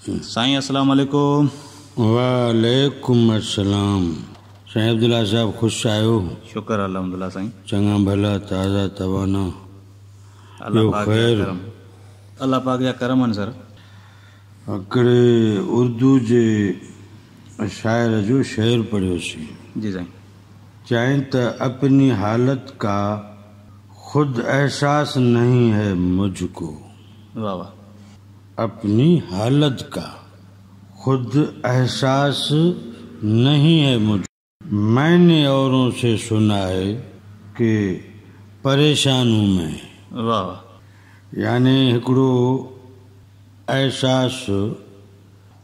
साईं अस्सलाम वालेकुम। वालेकुम अस्सलाम। साईं अब्दुल्ला साहब ख़ुशि आहियो? शुक्र अल्हम्दुलिल्लाह साईं। चङा भला ताज़ा तवाना? अल्लाह ॿियो पाक जा ख़ैर? करम, अल्लाह पाक जा करम आहिनि सर। हिकिड़े उर्दू जे शाइर जो शेर पढ़ियोसीं। जी साईं। चाहें तो अपनी हालत का खुद एहसास नहीं है मुझको। वाह वाह। अपनी हालत का खुद एहसास नहीं है मुझको। मैंने औरों से सुना है कि परेशान हूँ मैं। वाह वाह। यानी हिकिड़ो एहसास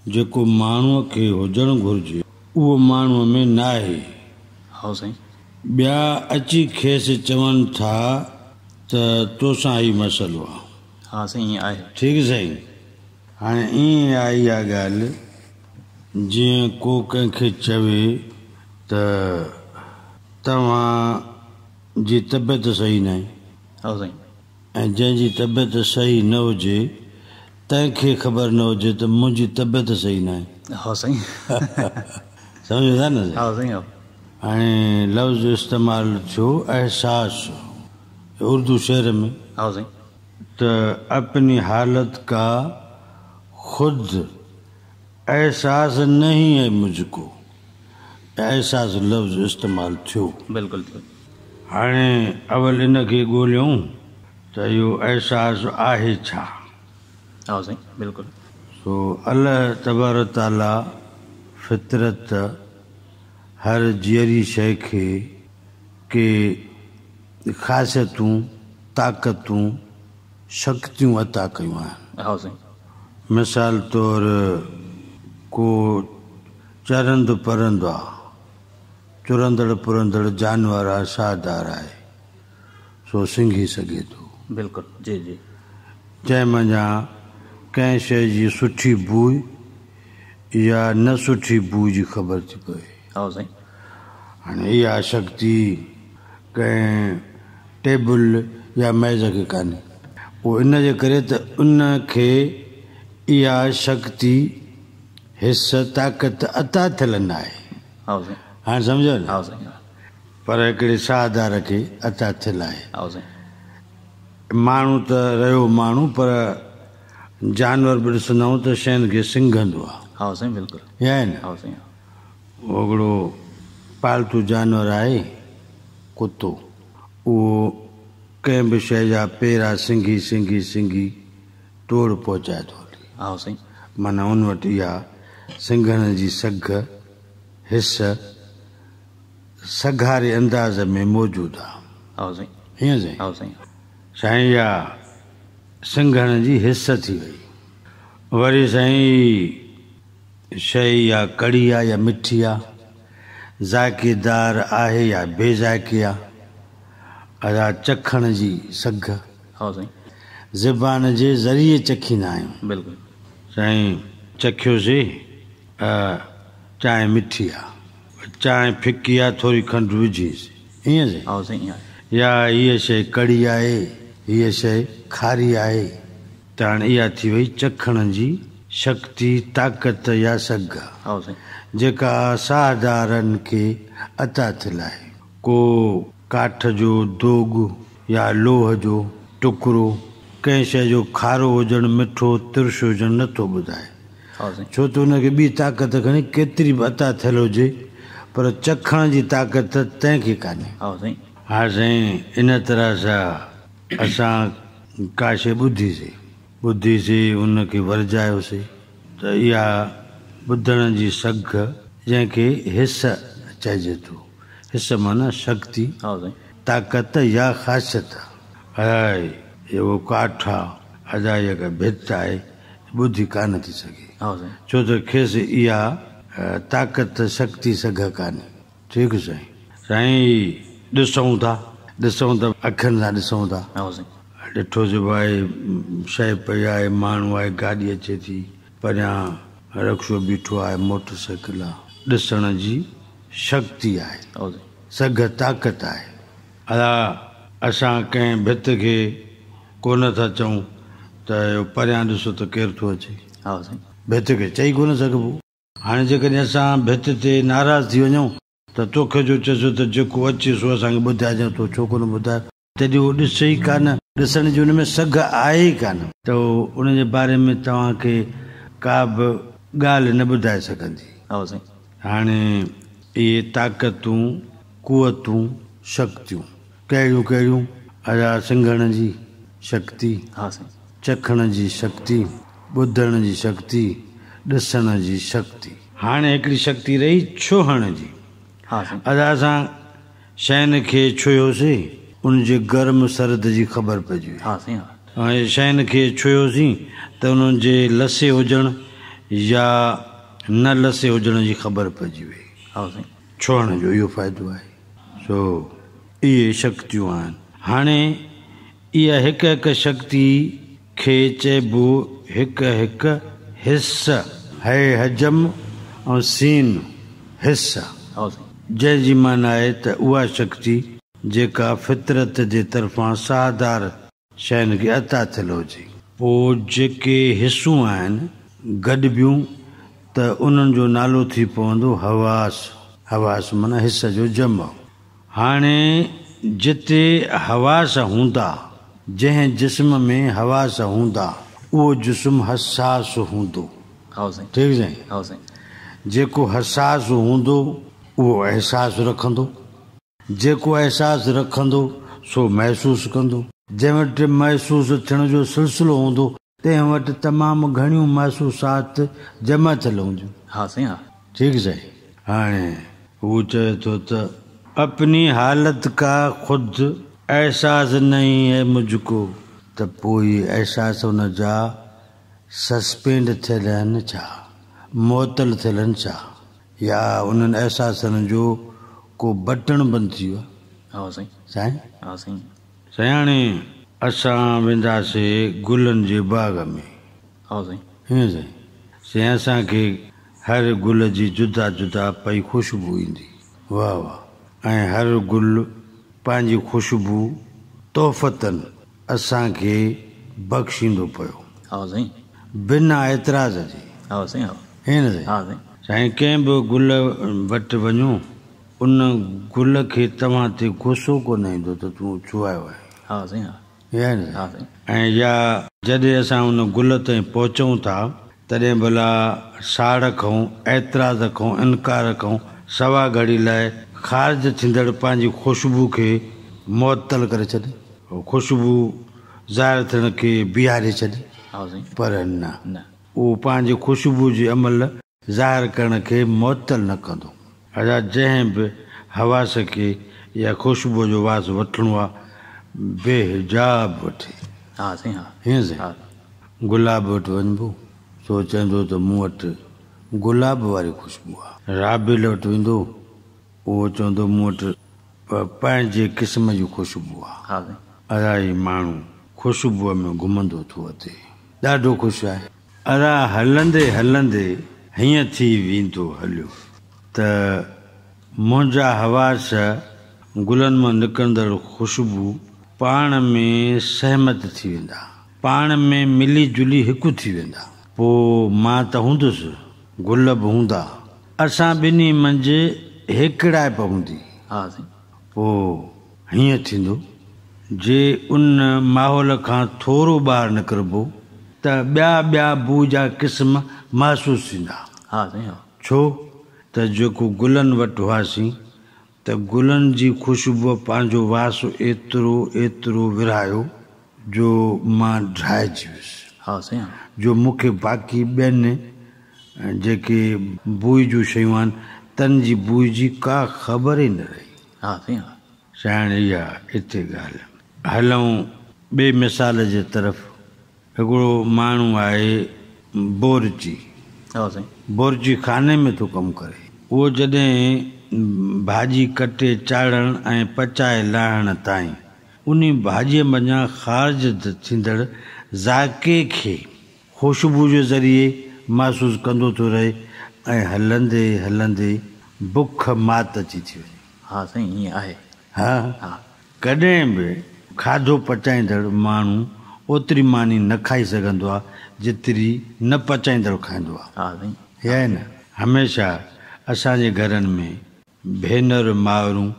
जेको माण्हूअ खे हुजणु घुरिजे उहो माण्हूअ में न आहे। हाँ साईं। ॿिया अची खेसि चवनि था त तोसां ई मसइलो आहे। हाँ साईं, ईअं आहे। ठीकु साईं। हाणे ईअं आहे इहा ॻाल्हि, जीअं को कंहिंखे चवे त तव्हां जी तबियत सही न आहे, हाँ साईं। ऐं जंहिंजी तबियत सही न हुजे तंहिंखे ख़बर न हुजे त मुंहिंजी तबियत सही न आहे। हाँ साईं। सम्झो था न? हाँ साईं। हाँ हाणे लफ़्ज़ इस्तेमालु थियो एहसास उर्दू शेर में, हाँ साईं। त अपनी हालत का खुद एहसास नहीं है मुझको, एहसास लफ़्ज़ इस्तेमालु थियो। बिल्कुलु थियो। हाणे अवल इन खे ॻोल्हियूं त इहो एहसास आहे छा। हाँ साईं, बिल्कुलु। सो अल्लाह तबारक ताला फितरत हर जहिड़ी शइ खे के ख़ासियतूं, ताक़तूं, शक्तियूं अता कयूं आहिनि। हाँ साईं। मिसाल तौर को चरंदो परंदो आहे, चुरंदड़ पुरंदड़ जानवर आहे, शाहदार आहे, सो सिंघी सघे थो। बिल्कुलु। जी जी। जंहिं मञा कंहिं शइ जी सुठी बूइ या न सुठी बूइ जी ख़बर थी पए। हाँ साईं। हाणे इहा शक्ति कंहिं टेबल या मेज़ खे कान्हे, पोइ इन जे करे त उनखे इहा शक्ति हिस्स ताक़त अता थियल न आहे। हाँ साईं। हाणे सम्झो न? हाँ साईं। पर हिकिड़े शाहदार खे अता थियल आहे। हाँ साईं। माण्हू त रहियो माण्हू, पर जानवर बि ॾिसंदा त शयुनि खे सिंघंदो आहे। हाँ साईं, बिल्कुलु। या आहे न? हाँ साईं। हिकिड़ो पालतू जानवर आहे कुतो, उहो कंहिं बि शइ जा पेरा सिंघी सिंघी सिंघी तोड़ पहुचाए थो हले। हाँ साईं। माना उन वटि इहा सिंघण जी सघ हिस सघारे अंदाज़ में मौजूदु आहे। हाँ साईं। हीअं साईं। हाँ साईं। साईं इहा सिंघण जी हिस थी वई। वरी साईं शइ या कड़ी आहे या मिठी आहे, ज़ाइकेदार आहे या बेज़ाइके आहे, अदा चखण जी सघ, हाँ साईं। ज़बान जे ज़रिए चखींदा आहियूं। बिल्कुलु। साईं चखियोसीं, चांहि मिठी आहे, चांहि फिकी आहे, थोरी खंडु विझीसीं, ईअं साईं। हाँ साईं, ईअं आहे। या हीअ शइ कड़ी आहे, हीअ शइ खारी आहे, त हाणे इहा थी वई चखण जी शक्ति, ताक़त या सघ, हाँ साईं। जेका शाहदारनि खे अता थियल आहे। को काठ जो दोग या लोह जो टुकड़ो कंहिं शइ जो खारो हुजणु, मिठो, तिरछ हुजणु नथो ॿुधाए। हाँ साईं। छो त हुनखे ॿी ताक़त खणी केतिरी बि अता थियल हुजे, पर चखण जी ताक़त तंहिंखे कान्हे। हाँ साईं। हा साईं, इन तरह सां असां का शइ ॿुधीसीं, उनखे वरजायोसीं, त इहा ॿुधण जी सघ जंहिंखे हिस चइजे थो। हिस माना शक्ति, हाँ साईं। ताक़त या ख़ासियत। हाय इहो काठ आहे, अदा इहा का भित आहे, ॿुधी कान थी सघे। हाँ साईं। छो त खेसि इहा ताक़त, शक्ति, सघ कान्हे। ठीकु साईं। साईं ॾिसूं था त अखियुनि सां ॾिसूं था। हाँ साईं। ॾिठोसीं भाई शइ पई आहे, माण्हू आहे, गाॾी अचे थी, परियां रक्शो बीठो आहे, मोटर साइकिल आहे, ॾिसण जी शक्ति आहे, हाँ साईं। सघ ताक़त आहे। अदा असां कंहिं भित खे कोन था चऊं त परियां ॾिसो त केरु थो अचे। हाँ साईं। भित खे चई कोन सघिबो। हाणे जेकॾहिं असां भित ते नाराज़ थी वञूं त तोखे जो चइजो त जेको अचे सो असांखे ॿुधाइजांइ, तो छो कोन ॿुधाए, तॾहिं उहो ॾिसे ई कान, ॾिसण जी हुन में सघ आहे ई कान, त उन जे बारे में तव्हांखे का बि ॻाल्हि न ॿुधाए सघंदी। हाणे इहे ताक़तूं, कुवतूं, शक्तियूं कहिड़ियूं कहिड़ियूं? अदा सिंघण जी शक्ति, चखण जी शक्ति, ॿुधण जी शक्ति, ॾिसण जी शक्ति। हाणे हिकिड़ी शक्ति रही छुहण जी। अदा असां शयुनि खे छुयोसीं, उनजे गर्म सर्द जी ख़बर पइजी वई। ऐं शयुनि खे छुयोसीं त उन्हनि जे लसे हुजण या न लसे हुजण जी ख़बर पइजी वई। छुहण जो इहो फ़ाइदो आहे। सो इहे शक्तियूं आहिनि। हाणे इहा हिकु हिकु शक्ति खे चइबो हिकु हिकु हिस्सा है, हजम ऐं सीन हिस्सा, जंहिंजी माना आहे त उहा शक्ति जेका फितरत जे तरफ़ां साहदार शयुनि खे अता थियल हुजे। पोइ जेके हिसूं आहिनि गॾिबियूं त उन्हनि जो नालो थी पवंदो हवास। हवास माना हिस जो जम। हाणे जिते हवास हूंदा, जंहिं जिस्म में हवास हूंदा, उहो जिस्म हसास हूंदो। ठीकु साईं। जेको हसास हूंदो उहो अहसास रखंदो, जेको अहसास रखंदो सो महसूस कंदो। जंहिं वटि महसूस थियण जो सिलसिलो हूंदो तंहिं वटि तमामु घणियूं महसूसात जमा थियल हूंदियूं। ठीकु साईं। हाणे हू चए थो त अपनी हालत का खुद एहसास नहीं है मुझको, त पोइ एहसास हुन जा सस्पेंड थियल आहिनि छा, मुअतल थियल आहिनि छा, या उन्हनि एहसासनि जो को बटण बंदि थी वियो साईं। साईं हाणे असां वेंदासीं गुलनि जे बाग़ में। हीअं साईं। साईं असांखे हर गुल जी जुदा जुदा पई ख़ुशबू ईंदी। वाह वाह। ऐं हर गुल पंहिंजी ख़ुशबू तोहफ़तन असांखे बख़्शींदो पियो बिना एतिराज़ जे। हीअं न साईं। साईं कंहिं बि गुल वटि वञो, उन गुल खे तव्हां ते गुस्सो कोन ईंदो त तूं छुआयो आहे। ऐं या जॾहिं असां उन गुल ताईं पहुचूं था तॾहिं भला साड़ खां, एतिराज़ खां, इनकार खां सवा घड़ी लाइ ख़ारिज थींदड़ पंहिंजी ख़ुशबू खे मुअतल करे छॾे, ख़ुशबू ज़ाहिर थियण खे बीहारे छॾे, पर न, उहो पंहिंजी ख़ुशबू जे अमल ज़ाहिर करण खे मुअतल न कंदो। अदा जंहिं बि हवास खे या ख़ुशबू जो वास वठिणो आहे बेहिजाब वठे। हीअं साईं। गुलाब वटि वञिबो सो चवंदो त मूं वटि गुलाब वारी ख़ुशबू आहे। राबिल वटि वेंदो, उहो चवंदो मूं वटि पंहिंजे क़िस्म जी ख़ुशबू आहे। अदा ही माण्हू ख़ुशबूअ में घुमंदो थो अचे, ॾाढो ख़ुशि आहे। अदा हलंदे हलंदे हीअं थी वेंदो हलियो त मुंहिंजा हवास गुलनि मां निकिरंदड़ ख़ुशबू पाण में सहमत थी वेंदा, पाण में मिली जुली हिकु थी वेंदा। पोइ मां त हूंदुसि, गुल बि हूंदा, असां ॿिन्ही मंझि हिकिड़ाइप हूंदी। पोइ हीअं थींदो जे उन माहौल खां थोरो ॿाहिरि निकिरबो त ॿिया ॿिया बू जा क़िस्म महसूसु थींदा। छो त जेको गुलनि वटि हुआसीं त गुलनि जी ख़ुशबूअ पंहिंजो वास एतिरो एतिरो विरहायो जो मां ड्राइजी वियुसि, जो मूंखे बाक़ी ॿियनि जेके बूई जूं शयूं आहिनि तन जी बूई जी का ख़बर ई न रही। साईं इहा हिते ॻाल्हि। हलूं ॿिए मिसाल जे तरफ़। हिकिड़ो माण्हू आहे बोरजी, बोरजी खाने में थो कमु करे। उहो जॾहिं भाॼी कटे चाढ़ण ऐं पचाए लाहण ताईं उन भाॼीअ मञा ख़ारिज थींदड़ ज़ाइक़े खे ख़ुशबू जे ज़रिए महसूसु कंदो थो रहे ऐं हलंदे हलंदे बुख मात अची थी वञे। हा, कॾहिं बि खाधो पचाईंदड़ माण्हू ओतिरी मानी न खाई सघंदो आहे जेतिरी न पचाईंदड़ खाईंदो आहे। हा साईं। हे आहे न, हमेशह असांजे घरनि में भेनर मावरूं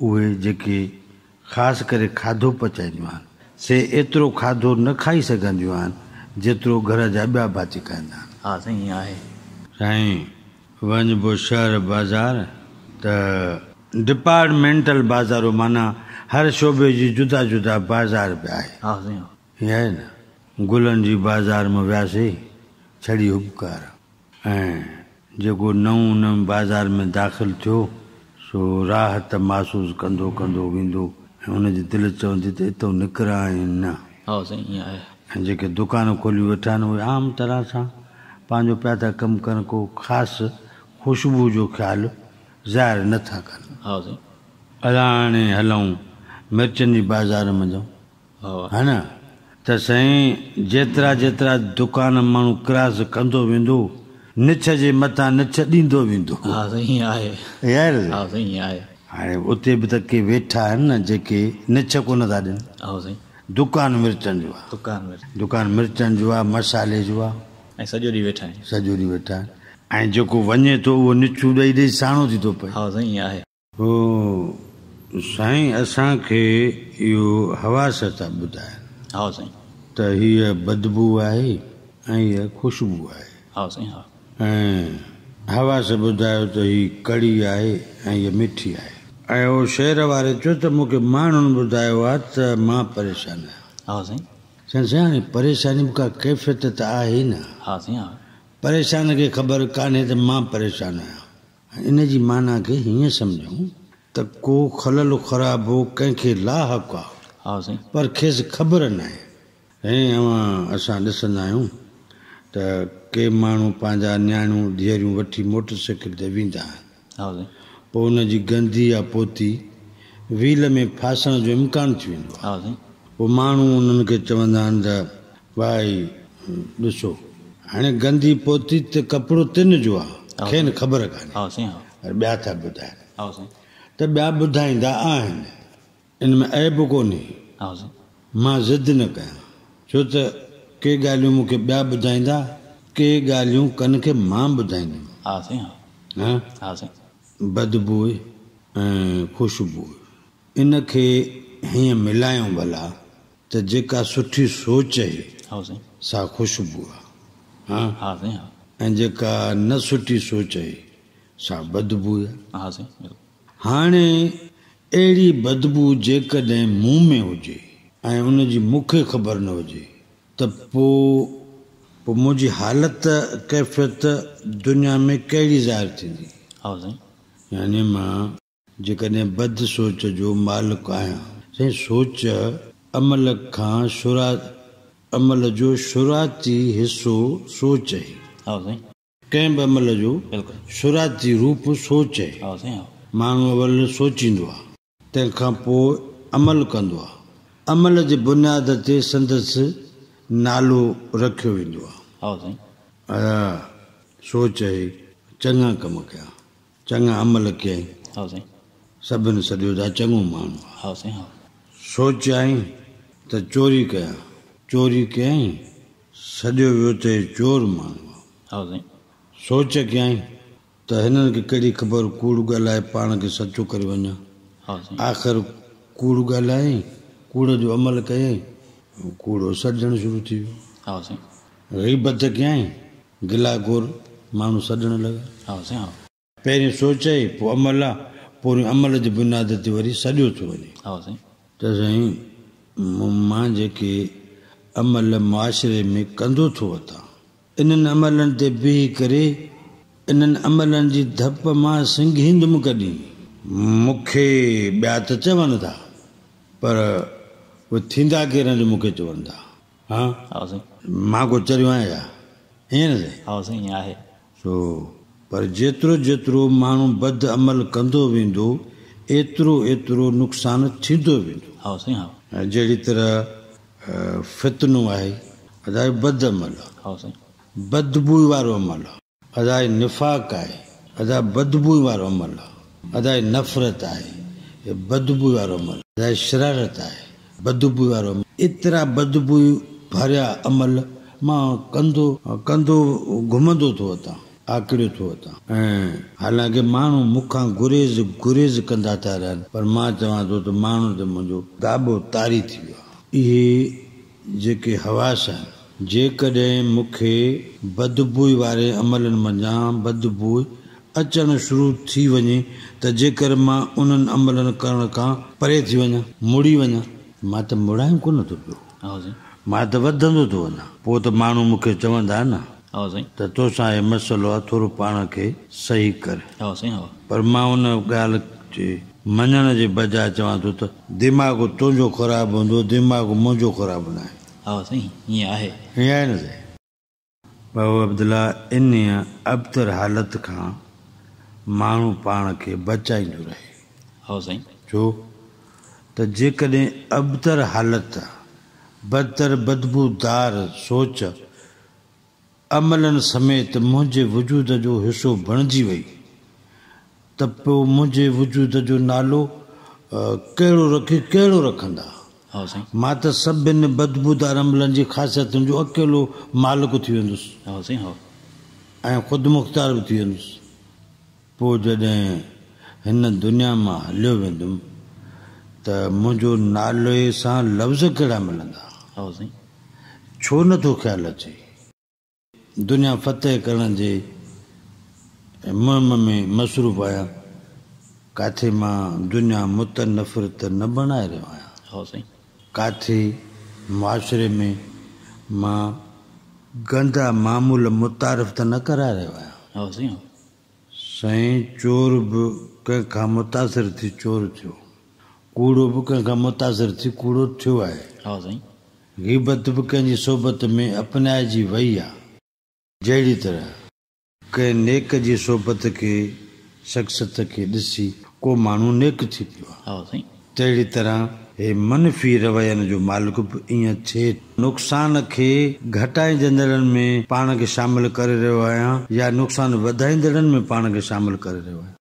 उहे जेके ख़ासि करे खाधो पचाईंदियूं आहिनि से एतिरो खाधो न खाई सघंदियूं आहिनि जेतिरो घर जा ॿिया भाती खाईंदा आहिनि। हा साईं, ईअं आहे। साईं वञिबो शहर बाज़ार त डिपार्टमेंटल बाज़ारो माना हर शोबे जी जुदा जुदा बाज़ार बि आहे। हा साईं। हीअं आहे न, गुलनि जी बाज़ार में वियासीं छड़ी हुबकार ऐं जेको नओं उन बाज़ार में दाख़िल थियो सो राहत महसूसु कंदो कंदो वेंदो ऐं हुनजी दिलि चवंदी त हितां निकिरा आहिनि न। हा साईं, ईअं आहे। ऐं जेके दुकान खोली वेठा आहिनि उहे आम तरह सां पंहिंजो पिया था कमु कनि, को ख़ासि ख़ुशबू जो ख़्यालु ज़ाहिर नथा कनि। हा साईं। अलाह हाणे हलूं मिर्चनि जी बाज़ार में जाऊं, हा है न, त साईं जेतिरा जेतिरा दुकान माण्हू क्रॉस कंदो वेंदो निछ जे मथां निछ ॾींदो वेंदो। हा साईं, ईअं आहे। यार हा साईं, ईअं आहे। हाणे उते बि त के वेठा आहिनि न जेके निछ कोन था ॾियनि। हा साईं। दुकान मिर्चनि जो आहे, दुकान मिर्चनि जो आहे, मसाले जो आहे, ऐं सॼो ॾींहुं वेठा आहिनि। सॼो ॾींहुं वेठा आहिनि ऐं जेको वञे थो उहो निछूं ॾेई ॾेई साणो थी थो पए। हा साईं, ईअं आहे। पोइ साईं असांखे इहो हवास था ॿुधाइनि हा साईं। त हीअ बदबू आहे ऐं हीअ ख़ुशबू आहे। हा साईं। हा। ऐं हवास ॿुधायो त हीअ कड़ी आहे ऐं हीअ मिठी आहे। ऐं उहो शहर वारे चयो त मूंखे माण्हुनि ॿुधायो आहे त मां परेशान आहियां। हा साईं। साईं हाणे परेशानी का कैफ़ियत त आहे न। हा साईं। हा। परेशान खे ख़बर कान्हे त मां परेशान आहियां। इन जी माना खे हीअं सम्झूं त को खलल ख़राब हो कंहिंखे लाहक़ आहे। हा साईं। पर खेसि ख़बर न आहे। ऐं असां ॾिसंदा आहियूं त के माण्हू पंहिंजा न्याणियूं धीअरियूं वठी मोटर साइकिल ते वेंदा आहिनि। हा साईं। पोइ हुनजी गंदी या पोती व्हील में फासण जो इम्कान थी वेंदो आहे। हा साईं। पोइ माण्हू उन्हनि खे चवंदा आहिनि त भाई ॾिसो हाणे गंदी पोती त कपिड़ो तिन जो आहे, खेनि ख़बर कान्हे। हा साईं। ॿिया था ॿुधाइनि। हा साईं। त ॿिया ॿुधाईंदा आहिनि, इन में ऐब कोन्हे। हा साईं। मां ज़िद न कयां छो त के ॻाल्हियूं मूंखे ॿिया ॿुधाईंदा, के ॻाल्हियूं कन खे मां ॿुधाईंदुमि। हा साईं। हा। हा हा साईं। बदबू ऐं ख़ुशबू इन खे हीअं मिलायूं भला त जेका सुठी सोच आहे हा साईं सा ख़ुशबू आहे। हा हा साईं। हा। ऐं जेका न सुठी सोच आहे सा बदबू आहे। हा साईं। हाणे अहिड़ी बदबू जेकॾहिं मुंहं में हुजे ऐं उनजी मूंखे ख़बर न हुजे त पोइ मुंहिंजी हालत कैफ़ियत दुनिया में कहिड़ी ज़ाहिर थींदी। हा साईं। यानी मां जेकॾहिं बद सोच जो मालिक आहियां, साईं सोच अमल खां अमल जो शुरूआती हिसो सोच आहे। हा साईं। कंहिं बि अमल जो शुरूआती रूप सोच आहे। हा साईं। माण्हू अवल सोचींदो आहे, तंहिंखां पोइ अमल कंदो आहे, अमल जे बुनियाद ते संदसि नालो रखियो वेंदो आहे। हा साईं। सोच आहे चङा कम कया, चङा अमल कयई। हा साईं। सभिनि सॼो था चङो माण्हू। हा साईं। हा। सोच आई त चोरी कया, चोरी कयई सॼो वियो त चोर माण्हू। हा साईं। सोच कयई त हिननि खे कहिड़ी ख़बर कूड़ ॻाल्हाए पाण खे सचो करे वञा। हा साईं। आख़िर कूड़ ॻाल्हाई, कूड़ जो अमल कयई, कूड़ो सॾणु शुरू थी वियो। हा साईं। ग़ीबत कयई, गिला गोर माण्हू सॾणु लॻा। हा साईं। हा। पहिरीं सोचई पोइ अमल आहे, पोइ अमल जी बुनियाद ते वरी सॼो थो वञे। हा साईं। त साईं मां जेके अमल मुआशिरे में कंदो थो वठां, इन्हनि अमलनि ते बीही करे इन्हनि अमलनि जी धप मां सिंघींदुमि कॾहिं। मूंखे ॿिया त चवनि था पर उहे थींदा केरनि जो मूंखे चवनि था। हा हा साईं। मां को चरियो आहियां ईअं न साईं। हा साईं। ईअं आहे। सो पर जेतिरो जेतिरो माण्हू बद अमल कंदो वेंदो एतिरो एतिरो नुक़सानु थींदो वेंदो। हा साईं। हा। जहिड़ी तरह फितनो आहे अदाए बद अमल, हा साईं। बदबू वारो अमल, अदाए निफ़ाक़ आहे, अदा बदबू वारो अमल, अदाए नफ़रत आहे, बदबू वारो अमल, अदाए शरारत आहे, बदबू वारो अमल। एतिरा बदबू भरिया अमल मां कंधो घुमंदो थो अचां, आकड़ियो थो अचां। ऐं हालांकि माण्हू मूंखां गुरेज़ कंदा था रहनि, पर मां चवां थो त माण्हू त मुंहिंजो गाबो तारी थी वियो आहे। इहे जेके हवास आहिनि, जेकॾहिं मूंखे बदबूई वारे अमलनि मंझां बदबू अचणु शुरू थी वञे त जेकर मां उन्हनि अमलनि करण खां परे थी वञा, मुड़ी वञा, मां त मुड़ायूं कोन थो पियो, मां त वधंदो थो वञा। पोइ त माण्हू मूंखे चवंदा न त तोसां इहो मसइलो आहे, थोरो पाण खे सही कर। पर मां उन ॻाल्हि जे मञण जे बजाए चवां थो त दिमाग़ तुंहिंजो ख़राबु हूंदो, दिमाग़ मुंहिंजो ख़राबु न आहे। हीअं आहे न साईं। बाबा अब्दुल्ला, इन अबतर हालत खां माण्हू पाण खे बचाईंदो रहे। छो त जेकॾहिं अबतर हालत, बदतर बदबूदार सोच अमलनि समेत मुंहिंजे वजूद जो हिसो बणिजी वई त पोइ मुंहिंजे वजूद जो नालो कहिड़ो रखंदा। मां त सभिनि बदबूदार अमलनि जी ख़ासियतुनि जो अकेलो मालिक थी वेंदुसि ऐं ख़ुदि मुख़्तार बि थी वेंदुसि। पोइ जॾहिं हिन दुनिया मां हलियो वेंदुमि त मुंहिंजो नाले सां लफ़्ज़ कहिड़ा मिलंदा, छो नथो ख़्यालु अचे। दुनिया फ़तेह करण जे मुहिम में मसरूफ़ आहियां, काथे मां दुनिया मुतनफ़िर त न बणाए रहियो आहियां, काथे मुआशरे में मां गंदा मामूल मुतारिफ़ त न कराए रहियो आहियां। साईं, चोर बि कंहिंखां मुतासिर थी चोर थियो, कूड़ो बि कंहिंखां मुतासिर थी कूड़ो थियो आहे, ग़ीबत बि कंहिंजी सोबत में अपनाइजी वई आहे। जहिड़ी तरह कंहिं नेक जी सोबत खे, शख़्सियत खे ॾिसी को माण्हू नेक थी पियो आहे, तहिड़ी तरह हे मनफ़ी रवैयनि जो मालिक बि ईअं थिए। नुक़सान खे घटाईंदड़नि में पाण खे शामिल करे रहियो आहियां या नुक़सान वधाईंदड़नि में पाण खे शामिल करे रहियो आहियां।